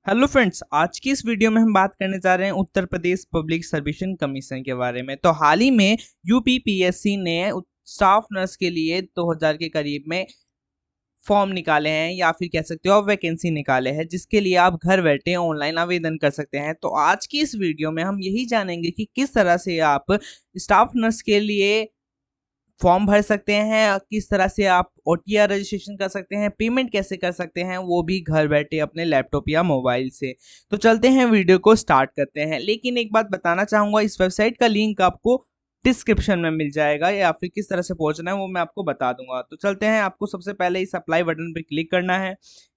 Hello friends, आज की इस वीडियो में हम बात करने जा रहे हैं उत्तर प्रदेश पब्लिक सर्विसन कमीशन के बारे में। तो हाल ही में यूपीपीएससी ने स्टाफ नर्स के लिए 2000 के करीब में फॉर्म निकाले हैं या फिर कह सकते हो आप वैकेंसी निकाले हैं, जिसके लिए आप घर बैठे ऑनलाइन आवेदन कर सकते हैं। तो आज की इस वीडियो में हम यही जानेंगे कि किस तरह से आप स्टाफ नर्स के लिए फॉर्म भर सकते हैं, किस तरह से आप ओटीआर रजिस्ट्रेशन कर सकते हैं, पेमेंट कैसे कर सकते हैं, वो भी घर बैठे अपने लैपटॉप या मोबाइल से। तो चलते हैं वीडियो को स्टार्ट करते हैं। लेकिन एक बात बताना चाहूंगा, इस वेबसाइट का लिंक आपको डिस्क्रिप्शन में मिल जाएगा या फिर किस तरह से पहुंचना है वो मैं आपको बता दूंगा। तो चलते हैं, आपको सबसे पहले इस अप्लाई बटन पे क्लिक करना है।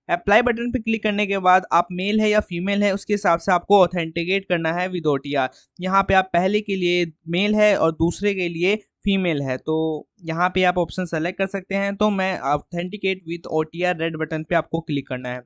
अप्लाई बटन पे क्लिक करने के बाद आप मेल है या फीमेल है उसके हिसाब से आपको ऑथेंटिकेट करना है विद ओटीआर। यहाँ पे आप पहले के लिए मेल है और दूसरे के लिए फीमेल है, तो यहाँ पे आप ऑप्शन सेलेक्ट कर सकते हैं। तो मैं authenticate with OTR red button पे आपको क्लिक करना है।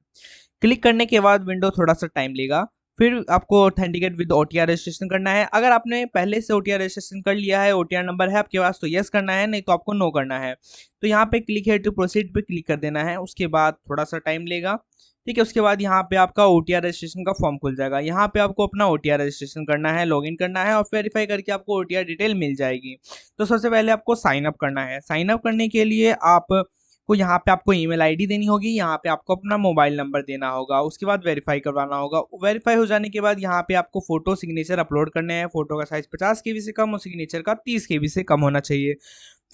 क्लिक करने के बाद विंडो थोड़ा सा टाइम लेगा, फिर आपको ऑथेंटिकेट विद ओटीआर रजिस्ट्रेशन करना है। अगर आपने पहले से ओटीआर रजिस्ट्रेशन कर लिया है, ओटीआर नंबर है आपके पास, तो यस करना है, नहीं तो आपको नो करना है। तो यहाँ पे क्लिक है टू प्रोसीड पे क्लिक कर देना है। उसके बाद थोड़ा सा टाइम लेगा, ठीक है। उसके बाद यहाँ पे आपका ओटीआर रजिस्ट्रेशन का फॉर्म खुल जाएगा। यहाँ पे आपको अपना ओटीआर रजिस्ट्रेशन करना है, लॉगिन करना है और वेरीफाई करके आपको ओटीआर डिटेल मिल जाएगी। तो सबसे पहले आपको साइन अप करना है। साइन अप करने के लिए आप को यहाँ पे आपको ईमेल आईडी देनी होगी, यहाँ पे आपको अपना मोबाइल नंबर देना होगा, उसके बाद वेरीफाई करवाना होगा। वेरीफाई हो जाने के बाद यहाँ पे आपको फोटो सिग्नेचर अपलोड करने हैं। फोटो का साइज 50 केबी से कम और सिग्नेचर का 30 केबी से कम होना चाहिए।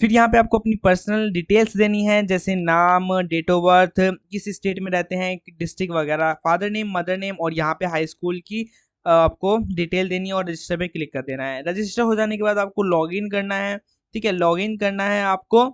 फिर यहाँ पे आपको अपनी पर्सनल डिटेल्स देनी है, जैसे नाम, डेट ऑफ बर्थ, किस स्टेट में रहते हैं, डिस्ट्रिक्ट वगैरह, फादर नेम, मदर नेम और यहाँ पे हाई स्कूल की आपको डिटेल देनी है और रजिस्टर पे क्लिक कर देना है। रजिस्टर हो जाने के बाद आपको लॉगिन करना है, ठीक है। लॉगिन करना है आपको,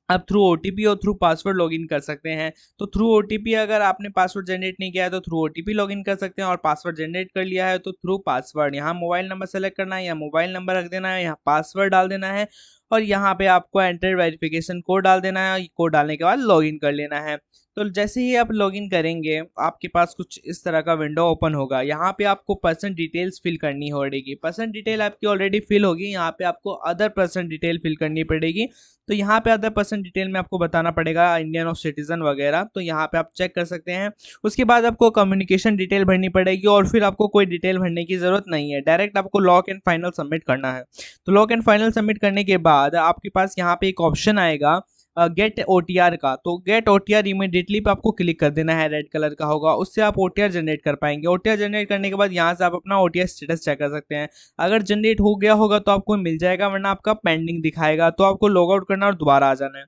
आप थ्रू ओटीपी और थ्रू पासवर्ड लॉगिन कर सकते हैं। तो थ्रू ओटीपी अगर आपने पासवर्ड जनरेट नहीं किया है तो थ्रू ओटीपी लॉगिन कर सकते हैं, और पासवर्ड जनरेट कर लिया है तो थ्रू पासवर्ड। यहाँ मोबाइल नंबर सेलेक्ट करना है, या मोबाइल नंबर रख देना है, यहाँ पासवर्ड डाल देना है और यहाँ पे आपको एंटर वेरिफिकेशन कोड डाल देना है। कोड डालने के बाद लॉगिन कर लेना है। तो जैसे ही आप लॉगिन करेंगे आपके पास कुछ इस तरह का विंडो ओपन होगा। यहाँ पे आपको पर्सन डिटेल्स फिल करनी होगी। पर्सन डिटेल आपकी ऑलरेडी फिल होगी, यहाँ पे आपको अदर पर्सन डिटेल फिल करनी पड़ेगी। तो यहाँ पे अदर पर्सन डिटेल में आपको बताना पड़ेगा इंडियन और सिटीजन वगैरह, तो यहाँ पे आप चेक कर सकते हैं। उसके बाद आपको कम्युनिकेशन डिटेल भरनी पड़ेगी और फिर आपको कोई डिटेल भरने की जरूरत नहीं है, डायरेक्ट आपको लॉक एंड फाइनल सबमिट करना है। तो लॉक एंड फाइनल सबमिट करने के बाद आपके पास यहाँ पे एक ऑप्शन आएगा गेट ओटीआर का। तो गेट ओटीआर इमीडिएटली पे आपको क्लिक कर देना है, रेड कलर का होगा, उससे आप ओटीआर जनरेट कर पाएंगे। ओटीआर जनरेट करने के बाद यहाँ से आप अपना ओटीआर स्टेटस चेक कर सकते हैं। अगर जनरेट हो गया होगा तो आपको मिल जाएगा, वरना आपका पेंडिंग दिखाएगा। तो आपको लॉग आउट करना और दोबारा आ जाना है।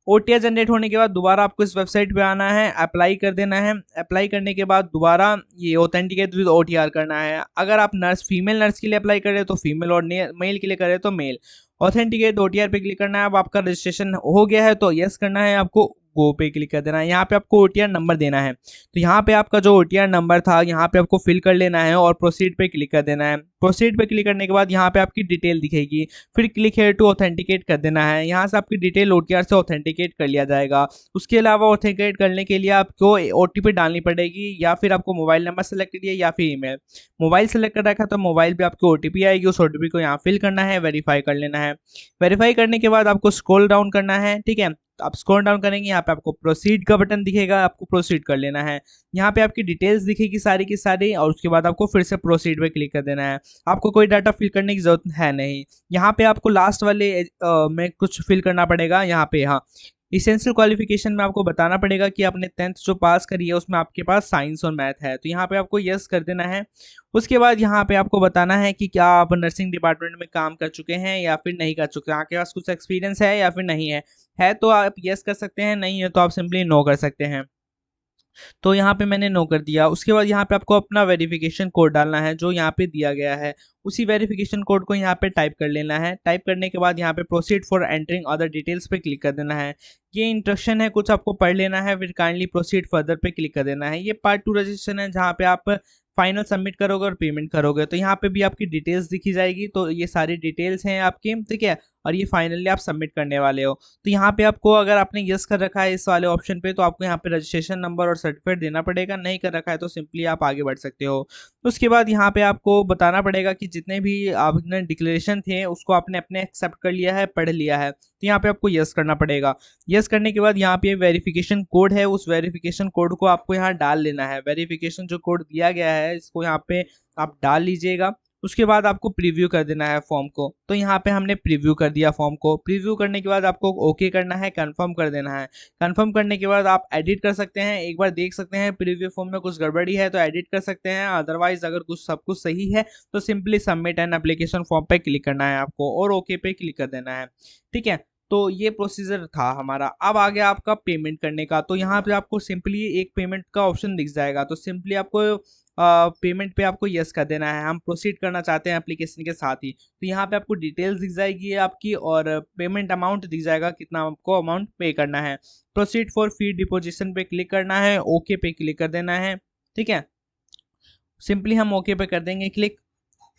ओटीआर जनरेट होने के बाद दोबारा आपको इस वेबसाइट पे आना है, अप्लाई कर देना है। अप्लाई करने के बाद दोबारा ये ऑथेंटिकेट विद ओटीआर करना है। अगर आप नर्स फीमेल नर्स के लिए अप्लाई कर रहे हो तो फीमेल, और मेल के लिए कर रहे हो तो मेल। ऑथेंटिकेट ओटीआर पे क्लिक करना है। अब आपका रजिस्ट्रेशन हो गया है तो यस करना है, आपको गो पे क्लिक कर देना है। यहाँ पे आपको ओटीआर नंबर देना है। तो यहाँ पे आपका जो ओटीआर नंबर था यहाँ पे आपको फिल कर लेना है और प्रोसीड पे क्लिक कर देना है। प्रोसीड पे क्लिक करने के बाद यहाँ पे आपकी डिटेल दिखेगी, फिर क्लिक हेयर टू ऑथेंटिकेट कर देना है। यहाँ से आपकी डिटेल ओटीआर से ऑथेंटिकेट कर लिया जाएगा। उसके अलावा ऑथेंटिकेट करने के लिए आपको ओटीपी डालनी पड़ेगी, या फिर आपको मोबाइल नंबर सेलेक्ट करिए या फिर ईमेल। मोबाइल सेलेक्ट कर रखा तो मोबाइल पे आपको ओटीपी आएगी, उस ओटीपी को यहाँ फिल करना है, वेरीफाई कर लेना है। वेरीफाई करने के बाद आपको स्क्रॉल डाउन करना है, ठीक है। तो आप स्क्रॉल डाउन करेंगे, यहाँ पे आपको प्रोसीड का बटन दिखेगा, आपको प्रोसीड कर लेना है। यहाँ पे आपकी डिटेल्स दिखेगी सारी की सारी, और उसके बाद आपको फिर से प्रोसीड पे क्लिक कर देना है। आपको कोई डाटा फिल करने की जरूरत है नहीं। यहाँ पे आपको लास्ट वाले में कुछ फिल करना पड़ेगा। यहाँ पे हाँ, इसेंशियल क्वालिफिकेशन में आपको बताना पड़ेगा कि आपने 10th जो पास करी है उसमें आपके पास साइंस और मैथ है, तो यहाँ पे आपको यस कर देना है। उसके बाद यहाँ पे आपको बताना है कि क्या आप नर्सिंग डिपार्टमेंट में काम कर चुके हैं या फिर नहीं कर चुके हैं, आपके पास कुछ एक्सपीरियंस है या फिर नहीं है तो आप यस कर सकते हैं, नहीं है तो आप सिंपली नो कर सकते हैं। तो यहाँ पे मैंने नो कर दिया। उसके बाद यहाँ पे आपको अपना वेरिफिकेशन कोड डालना है जो यहाँ पे दिया गया है। उसी वेरिफिकेशन कोड को यहाँ पे टाइप कर लेना है। टाइप करने के बाद यहाँ पे proceed for entering other details पे क्लिक कर देना है। ये इंस्ट्रक्शन है, कुछ आपको पढ़ लेना है, फिर काइंडली प्रोसीड फर्दर पे क्लिक कर देना है। ये पार्ट 2 रजिस्ट्रेशन है जहाँ पे आप फाइनल सबमिट करोगे और पेमेंट करोगे, तो यहाँ पे भी आपकी डिटेल्स दिखी जाएगी। तो ये सारी डिटेल्स हैं आपकी, ठीक है। और ये फाइनली आप सबमिट करने वाले हो। तो यहाँ पे आपको, अगर आपने यस कर रखा है इस वाले ऑप्शन पे, तो आपको यहाँ पे रजिस्ट्रेशन नंबर और सर्टिफिकेट देना पड़ेगा। नहीं कर रखा है तो सिंपली आप आगे बढ़ सकते हो। उसके बाद यहाँ पे आपको बताना पड़ेगा कि जितने भी आपने डिक्लेरेशन थे उसको आपने अपने एक्सेप्ट कर लिया है, पढ़ लिया है। तो यहाँ पे आपको यस करना पड़ेगा। यस करने के बाद यहाँ पे वेरिफिकेशन कोड है, उस वेरिफिकेशन कोड को आपको यहाँ डाल लेना है। वेरिफिकेशन जो कोड दिया गया है इसको यहाँ पे आप डाल लीजिएगा। उसके बाद आपको प्रीव्यू कर देना है फॉर्म को। तो यहाँ पे हमने प्रीव्यू कर दिया फॉर्म को। प्रीव्यू करने के बाद आपको ओके करना है, कंफर्म कर देना है। कंफर्म करने के बाद आप एडिट कर सकते हैं, एक बार देख सकते हैं प्रीव्यू फॉर्म में कुछ गड़बड़ी है तो एडिट कर सकते हैं। अदरवाइज अगर कुछ सब कुछ सही है तो simply submit an application form पे क्लिक करना है आपको और ओके पे क्लिक कर देना है। ठीक है, तो ये प्रोसीजर था हमारा। अब आ गया आपका पेमेंट करने का। तो यहाँ पे आपको सिंपली एक पेमेंट का ऑप्शन दिख जाएगा। तो सिंपली आपको पेमेंट पे आपको यस कर देना है। हम प्रोसीड करना चाहते हैं एप्लीकेशन के साथ ही। तो यहाँ पे आपको डिटेल्स दिख जाएगी आपकी और पेमेंट अमाउंट दिख जाएगा, कितना आपको अमाउंट पे करना है। प्रोसीड फॉर फी डिपोजिशन पे क्लिक करना है, ओके पे क्लिक कर देना है। ठीक है, सिंपली हम ओके पे कर देंगे क्लिक।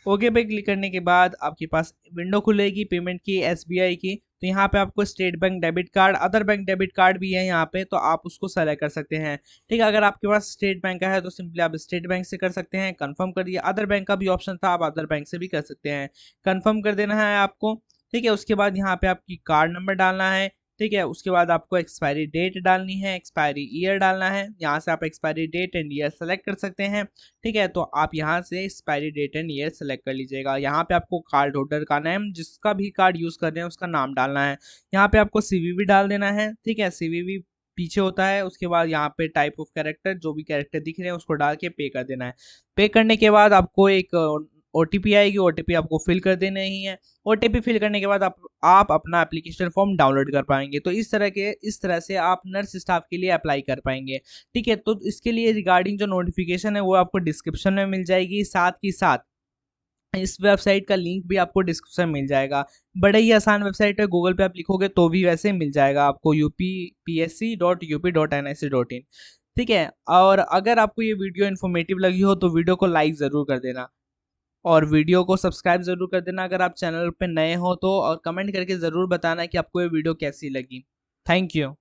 ओके पे क्लिक करने के बाद आपके पास विंडो खुलेगी पेमेंट की, एसबीआई की। तो यहाँ पे आपको state bank debit card, other bank debit card भी है यहाँ पे, तो आप उसको सेलेक्ट कर सकते हैं। ठीक है, अगर आपके पास स्टेट बैंक का है तो सिंपली आप स्टेट बैंक से कर सकते हैं। कंफर्म कर दिया। अदर बैंक का भी ऑप्शन था, आप अदर बैंक से भी कर सकते हैं। कंफर्म कर देना है आपको। ठीक है, उसके बाद यहाँ पे आपकी कार्ड नंबर डालना है। ठीक है, उसके बाद आपको एक्सपायरी डेट डालनी है, एक्सपायरी ईयर डालना है। यहाँ से आप expiry date and year select कर सकते हैं। ठीक है, तो आप यहाँ से expiry date and year select कर लीजिएगा। यहाँ पे आपको कार्ड होल्डर का नाम, जिसका भी कार्ड यूज कर रहे हैं उसका नाम डालना है। यहाँ पे आपको सीवीवी डाल देना है। ठीक है, सीवीवी पीछे होता है। उसके बाद यहाँ पे टाइप ऑफ कैरेक्टर, जो भी कैरेक्टर दिख रहे हैं उसको डाल के पे कर देना है। पे करने के बाद आपको एक ओटीपी आएगी, ओटीपी आपको फिल कर देना ही है। ओटीपी फिल करने के बाद आप अपना एप्लीकेशन फॉर्म डाउनलोड कर पाएंगे। तो इस तरह से आप नर्स स्टाफ के लिए अप्लाई कर पाएंगे। ठीक है, तो इसके लिए रिगार्डिंग जो नोटिफिकेशन है वो आपको डिस्क्रिप्शन में मिल जाएगी। साथ ही साथ इस वेबसाइट का लिंक भी आपको डिस्क्रिप्शन मिल जाएगा। बड़ा ही आसान वेबसाइट है, गूगल पे आप लिखोगे तो भी वैसे मिल जाएगा आपको, upsc.up.nic.in। ठीक है, और अगर आपको ये वीडियो इन्फॉर्मेटिव लगी हो तो वीडियो को लाइक ज़रूर कर देना और वीडियो को सब्सक्राइब जरूर कर देना अगर आप चैनल पे नए हो तो, और कमेंट करके ज़रूर बताना कि आपको ये वीडियो कैसी लगी। Thank you.